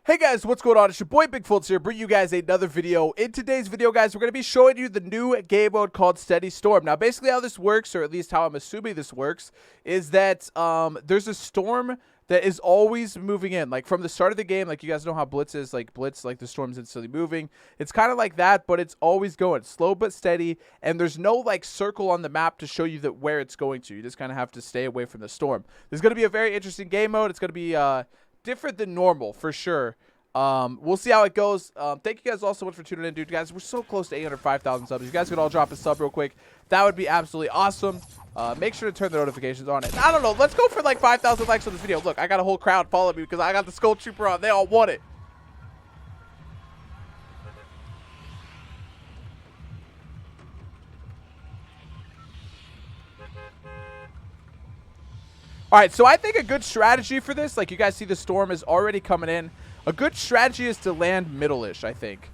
Hey guys, what's going on? It's your boy Bigfoltz here, bringing you guys another video. In today's video, guys, we're going to be showing you the new game mode called Steady Storm. Now, basically how this works, or at least how I'm assuming this works, is that there's a storm that is always moving in. Like, from the start of the game, like, you guys know how Blitz is, like, the storm's instantly moving. It's kind of like that, but it's always going slow but steady, and there's no, like, circle on the map to show you that where it's going to. You just kind of have to stay away from the storm. There's going to be a very interesting game mode. It's going to be, different than normal for sure. We'll see how it goes. Thank you guys all so much for tuning in, dude. Guys, we're so close to 805,000 subs. You guys could all drop a sub real quick. That would be absolutely awesome. Make sure to turn the notifications on. And I don't know, let's go for like 5,000 likes on this video. Look, I got a whole crowd following me because I got the Skull Trooper on. They all want it. All right, so I think a good strategy for this, like you guys see the storm is already coming in. A good strategy is to land middle-ish, I think.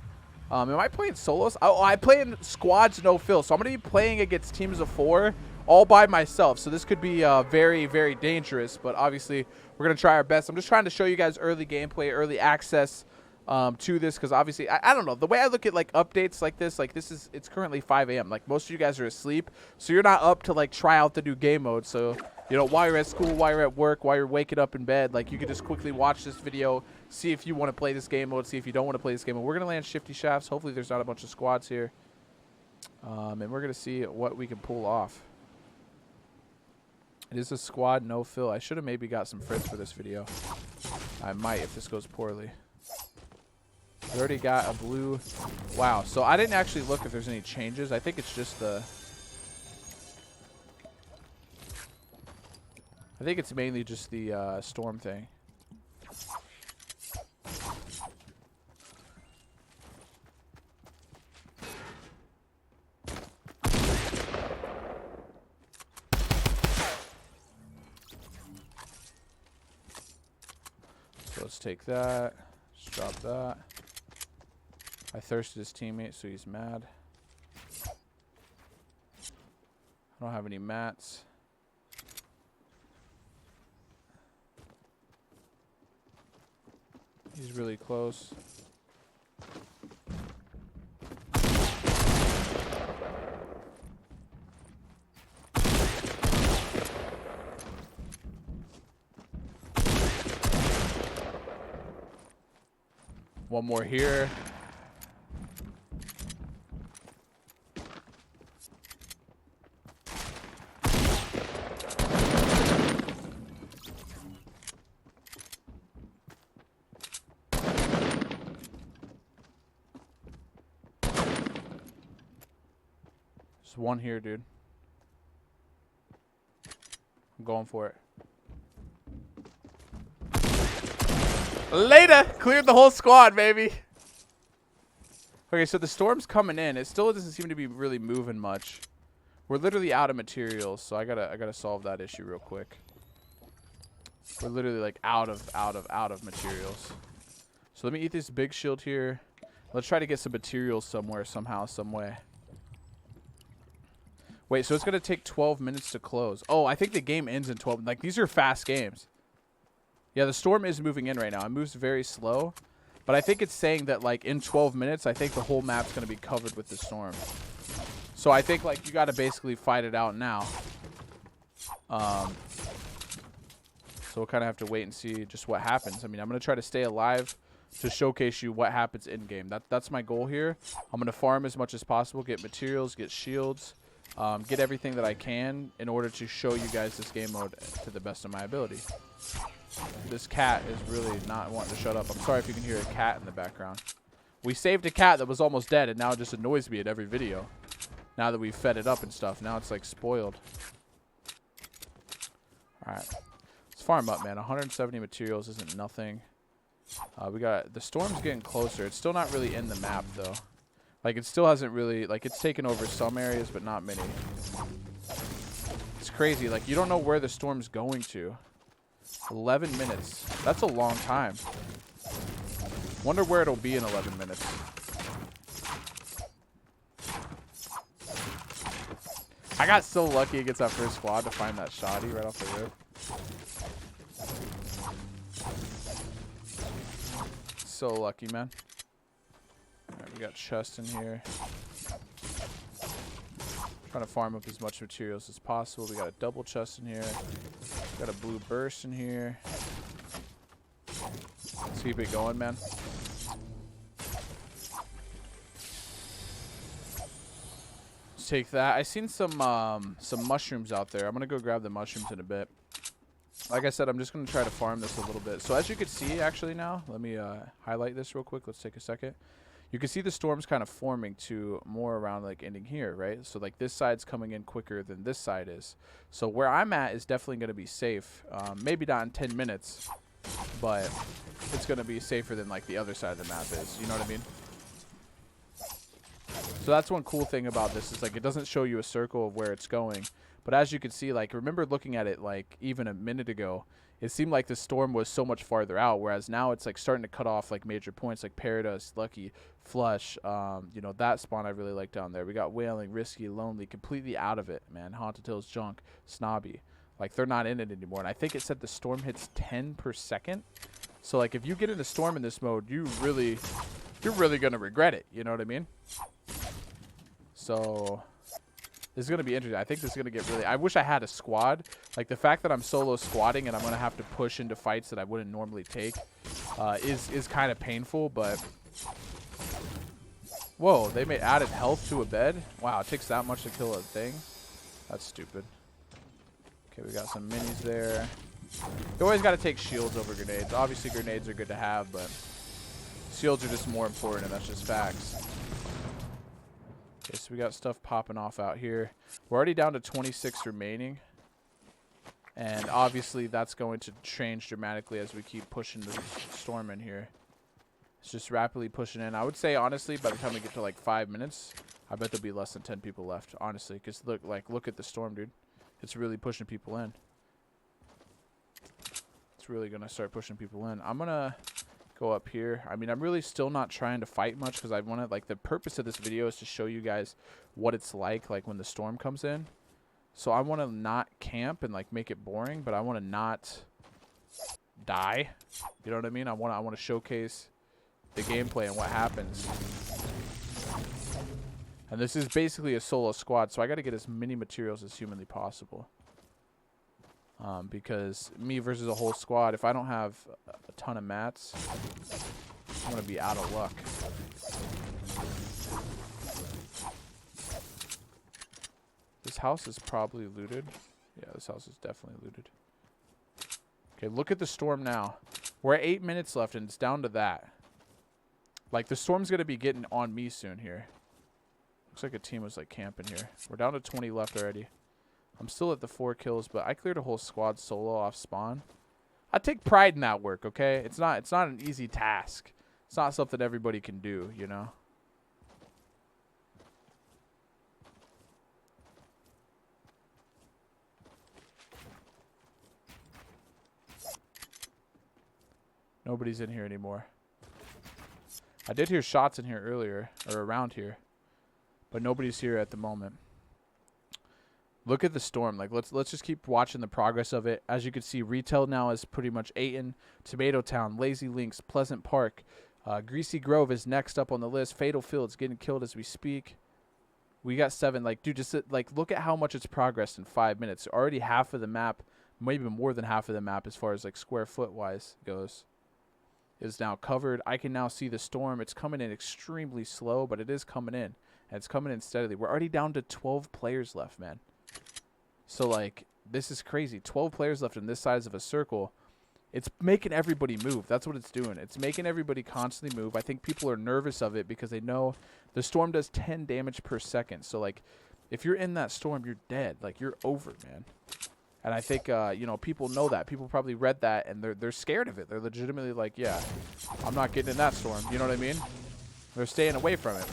Am I playing solos? Oh, I play in squads, no fill. So I'm going to be playing against teams of 4 all by myself. So this could be very, very dangerous. But obviously, we're going to try our best. I'm just trying to show you guys early gameplay, early access to this. Because obviously, I don't know. The way I look at like updates like this is, it's currently 5 a.m. Like most of you guys are asleep. So you're not up to like try out the new game mode. So, you know, while you're at school, while you're at work, while you're waking up in bed, like you could just quickly watch this video, see if you want to play this game mode, see if you don't want to play this game mode. We're going to land shifty shafts. Hopefully there's not a bunch of squads here. And we're going to see what we can pull off. It is a squad, no fill. I should have maybe got some friends for this video. I might if this goes poorly. We already got a blue. Wow. So I didn't actually look if there's any changes. I think it's just the... I think it's mainly just the storm thing. So let's take that. Just drop that. I thirsted his teammate, so he's mad. I don't have any mats. He's really close. One more here. There's one here, dude. I'm going for it. Later! Cleared the whole squad, baby. Okay, so the storm's coming in. It still doesn't seem to be really moving much. We're literally out of materials, so I gotta solve that issue real quick. We're literally like out of materials. So let me eat this big shield here. Let's try to get some materials somewhere, somehow, some way. Wait, so it's gonna take 12 minutes to close. Oh, I think the game ends in 12. Like, these are fast games. Yeah, the storm is moving in right now. It moves very slow. But I think it's saying that, like, in 12 minutes, I think the whole map's going to be covered with the storm. So I think, like, you got to basically fight it out now. So we'll kind of have to wait and see just what happens. I mean, I'm going to try to stay alive to showcase you what happens in-game. That's my goal here. I'm going to farm as much as possible, get materials, get shields, get everything that I can in order to show you guys this game mode to the best of my ability. This cat is really not wanting to shut up. I'm sorry if you can hear a cat in the background. We saved a cat that was almost dead, and now it just annoys me at every video. Now that we've fed it up and stuff, now it's like spoiled. Alright. Let's farm up, man. 170 materials isn't nothing. We got... The storm's getting closer. It's still not really in the map, though. Like, it still hasn't really... Like, it's taken over some areas, but not many. It's crazy. Like, you don't know where the storm's going to. 11 minutes. That's a long time. Wonder where it'll be in 11 minutes. I got so lucky against that first squad to find that shoddy right off the rip. so lucky, man. Alright, we got chest in here. Trying to farm up as much materials as possible. We got a double chest in here. Got a blue burst in here. Let's keep it going, man. Let's take that. I seen some mushrooms out there. I'm gonna go grab the mushrooms in a bit. Like I said, I'm just gonna try to farm this a little bit. So as you can see, actually now, let me highlight this real quick. Let's take a second. You can see the storms kind of forming to more around like ending here, right? So like this side's coming in quicker than this side is. So where I'm at is definitely going to be safe. Maybe not in 10 minutes, but it's going to be safer than like the other side of the map is. You know what I mean? So that's one cool thing about this is like it doesn't show you a circle of where it's going. But as you can see, like remember looking at it like even a minute ago, it seemed like the storm was so much farther out, whereas now it's like starting to cut off like major points like Paradise, Lucky, Flush. You know, that spawn I really like down there. We got Wailing, Risky, Lonely, completely out of it, man. Haunted Hills, Junk, Snobby. Like they're not in it anymore. And I think it said the storm hits 10 per second. So like if you get in a storm in this mode, you're really gonna regret it. You know what I mean? So this is going to be interesting. I think this is going to get really... I wish I had a squad. Like, the fact that I'm solo squatting and I'm going to have to push into fights that I wouldn't normally take is kind of painful, but... Whoa, they made added health to a bed? Wow, it takes that much to kill a thing? That's stupid. Okay, we got some minis there. You always got to take shields over grenades. Obviously, grenades are good to have, but... Shields are just more important, and that's just facts. Okay, so we got stuff popping off out here. We're already down to 26 remaining. And obviously that's going to change dramatically as we keep pushing the storm in here. It's just rapidly pushing in. I would say, honestly, by the time we get to like 5 minutes, I bet there'll be less than 10 people left, honestly. Because look at the storm, dude. It's really pushing people in. It's really going to start pushing people in. I'm going to... go up here. I mean, I'm really still not trying to fight much because I want to, like, the purpose of this video is to show you guys what it's like when the storm comes in. So I want to not camp and like make it boring, but I want to not die. You know what I mean? I want to showcase the gameplay and what happens. And this is basically a solo squad, so I got to get as many materials as humanly possible. Because me versus a whole squad, if I don't have a ton of mats, I'm going to be out of luck. This house is probably looted. Yeah, this house is definitely looted. Okay, look at the storm now. We're at 8 minutes left, and it's down to that. Like, the storm's going to be getting on me soon here. Looks like a team was, like, camping here. We're down to 20 left already. I'm still at the 4 kills, but I cleared a whole squad solo off spawn. I take pride in that work, okay? It's not an easy task. It's not something everybody can do, you know? Nobody's in here anymore. I did hear shots in here earlier, or around here, but nobody's here at the moment. Look at the storm. Like, let's just keep watching the progress of it. As you can see, retail now is pretty much Ayton, Tomato Town, Lazy Links, Pleasant Park. Greasy Grove is next up on the list. Fatal Fields getting killed as we speak. We got 7. Like, dude, just like look at how much it's progressed in 5 minutes. Already half of the map, maybe more than half of the map as far as like square foot wise goes, is now covered. I can now see the storm. It's coming in extremely slow, but it is coming in, and it's coming in steadily. We're already down to 12 players left, man. So, like, this is crazy. 12 players left in this size of a circle. It's making everybody move. That's what it's doing. It's making everybody constantly move. I think people are nervous of it because they know the storm does 10 damage per second. So, like, if you're in that storm, you're dead. Like, you're over, man. And I think, you know, people know that. People probably read that, and they're scared of it. They're legitimately like, yeah, I'm not getting in that storm. You know what I mean? They're staying away from it.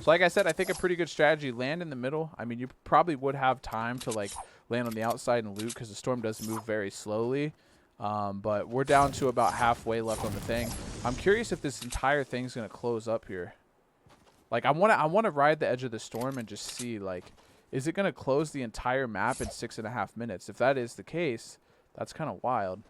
So like I said, I think a pretty good strategy, land in the middle. I mean, you probably would have time to like land on the outside and loot because the storm does move very slowly. But we're down to about halfway left on the thing. I'm curious if this entire thing's going to close up here. Like, I want to ride the edge of the storm and just see, like, is it going to close the entire map in 6.5 minutes? If that is the case, that's kind of wild.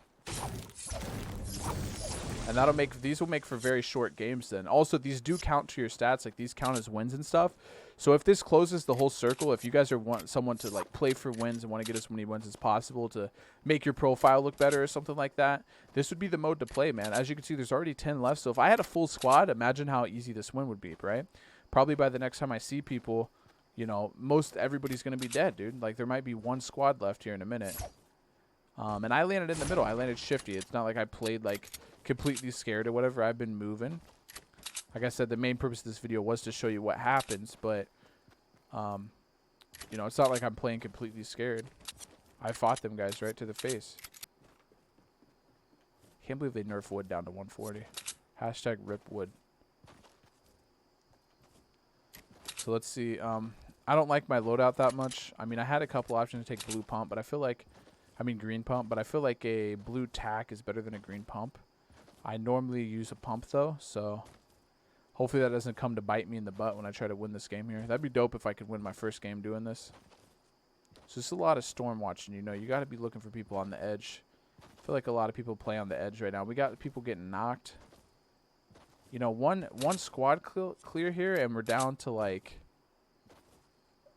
And that'll make, these will make for very short games then. Also, these do count to your stats, like these count as wins and stuff. So if this closes the whole circle, if you guys want someone to like play for wins and want to get as many wins as possible to make your profile look better or something like that, this would be the mode to play, man. As you can see, there's already 10 left. So if I had a full squad, imagine how easy this win would be, right? Probably by the next time I see people, you know, most everybody's going to be dead, dude. Like there might be one squad left here in a minute. And I landed in the middle. I landed shifty. It's not like I played like completely scared or whatever. I've been moving. Like I said, the main purpose of this video was to show you what happens, but you know, it's not like I'm playing completely scared. I fought them guys right to the face. Can't believe they nerf wood down to 140. Hashtag rip wood. So let's see. I don't like my loadout that much. I mean, I had a couple options to take blue pump, but I feel like, I mean green pump, but I feel like a blue tack is better than a green pump. I normally use a pump though, so hopefully that doesn't come to bite me in the butt when I try to win this game here. That'd be dope if I could win my first game doing this. So it's a lot of storm watching, you know. You got to be looking for people on the edge. I feel like a lot of people play on the edge right now. We got people getting knocked. You know, one squad clear here, and we're down to like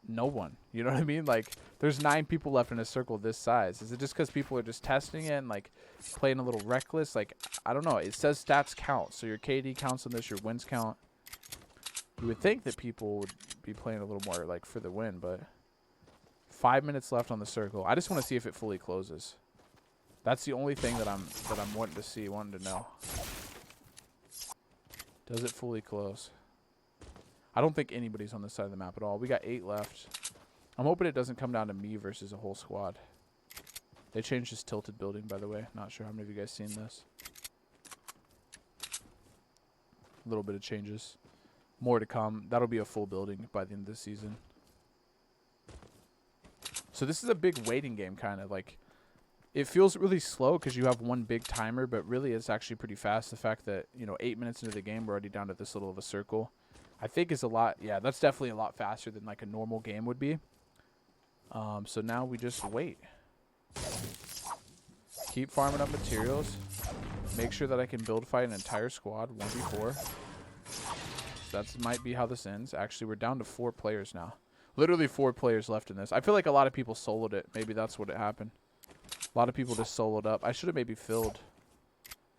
no one. You know what I mean? Like there's 9 people left in a circle this size. Is it just because people are just testing it and like playing a little reckless? Like I don't know. It says stats count, so your KD counts on this, your wins count. You would think that people would be playing a little more like for the win, but 5 minutes left on the circle. I just want to see if it fully closes. That's the only thing that I'm wanting to see, wanting to know. Does it fully close? I don't think anybody's on this side of the map at all. We got 8 left. I'm hoping it doesn't come down to me versus a whole squad. They changed this tilted building, by the way. Not sure how many of you guys seen this. A little bit of changes. More to come. That'll be a full building by the end of the season. So this is a big waiting game, kind of. Like, it feels really slow because you have one big timer, but really it's actually pretty fast. The fact that, you know, 8 minutes into the game, we're already down to this little of a circle, I think is a lot. Yeah, that's definitely a lot faster than like a normal game would be. So now we just wait. Keep farming up materials. Make sure that I can build fight an entire squad 1v4. So that might be how this ends. Actually, we're down to 4 players now. Literally 4 players left in this. I feel like a lot of people soloed it. Maybe that's what it happened. A lot of people just soloed up. I should have maybe filled.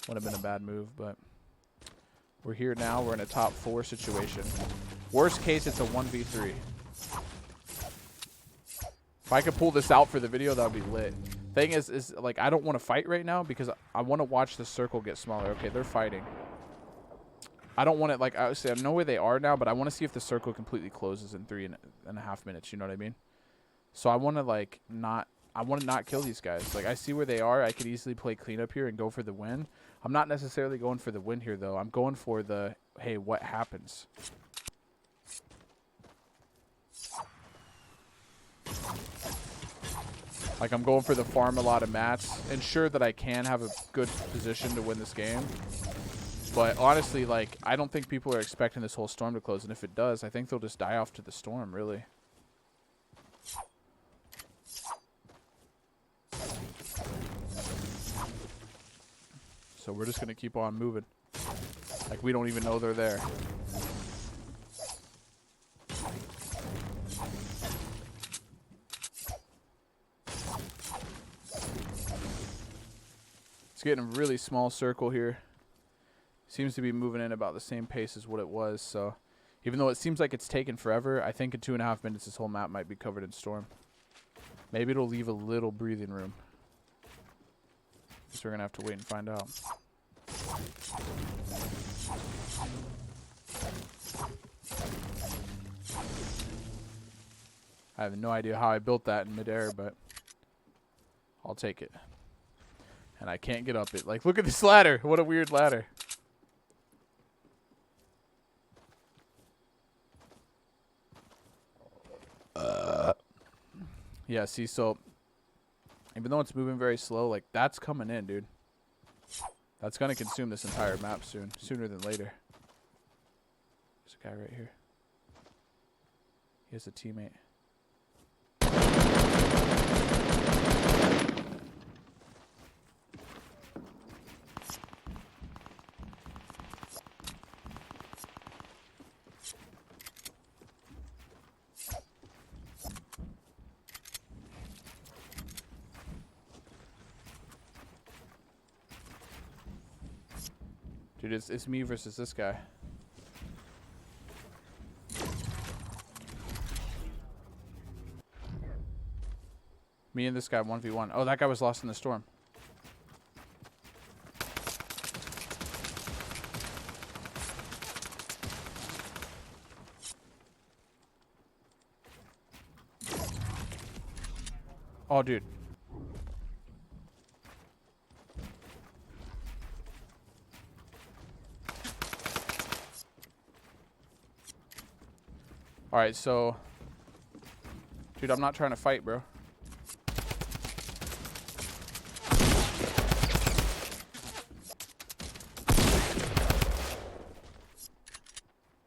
Would have been a bad move, but we're here now. We're in a top 4 situation. Worst case, it's a 1v3. If I could pull this out for the video, that would be lit. Thing is like, I don't want to fight right now because I want to watch the circle get smaller. Okay, they're fighting. I don't want it, like, I know where they are now, but I want to see if the circle completely closes in 3.5 minutes. You know what I mean? So I want to, like, not kill these guys. Like, I see where they are. I could easily play cleanup here and go for the win. I'm not necessarily going for the win here, though. I'm going for the, hey, what happens? Like, I'm going for the farm a lot of mats. Ensure that I can have a good position to win this game. But honestly, like, I don't think people are expecting this whole storm to close. And if it does, I think they'll just die off to the storm, really. So we're just going to keep on moving. Like, we don't even know they're there. It's getting a really small circle here. Seems to be moving in about the same pace as what it was. So even though it seems like it's taken forever, I think in 2.5 minutes this whole map might be covered in storm. Maybe it'll leave a little breathing room. Guess we're going to have to wait and find out. I have no idea how I built that in midair, but I'll take it. And I can't get up it. Like, look at this ladder. What a weird ladder. Yeah, see, so even though it's moving very slow, like, that's coming in, dude. That's going to consume this entire map soon. Sooner than later. There's a guy right here. He has a teammate. Dude, it's me versus this guy. Me and this guy 1v1. Oh, that guy was lost in the storm. Oh, dude. All right, so, dude, I'm not trying to fight, bro.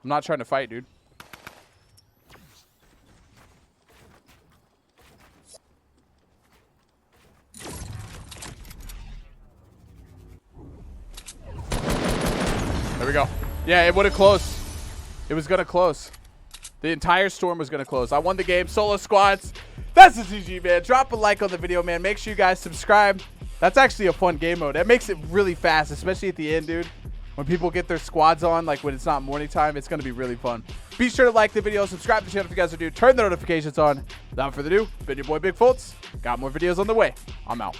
I'm not trying to fight, dude. There we go. Yeah, it would have closed. It was going to close. The entire storm was going to close. I won the game. Solo squads. That's the GG, man. Drop a like on the video, man. Make sure you guys subscribe. That's actually a fun game mode. That makes it really fast, especially at the end, dude. When people get their squads on, like when it's not morning time, it's going to be really fun. Be sure to like the video. Subscribe to the channel if you guys are new. Turn the notifications on. Without further ado, been your boy Bigfoltz. Got more videos on the way. I'm out.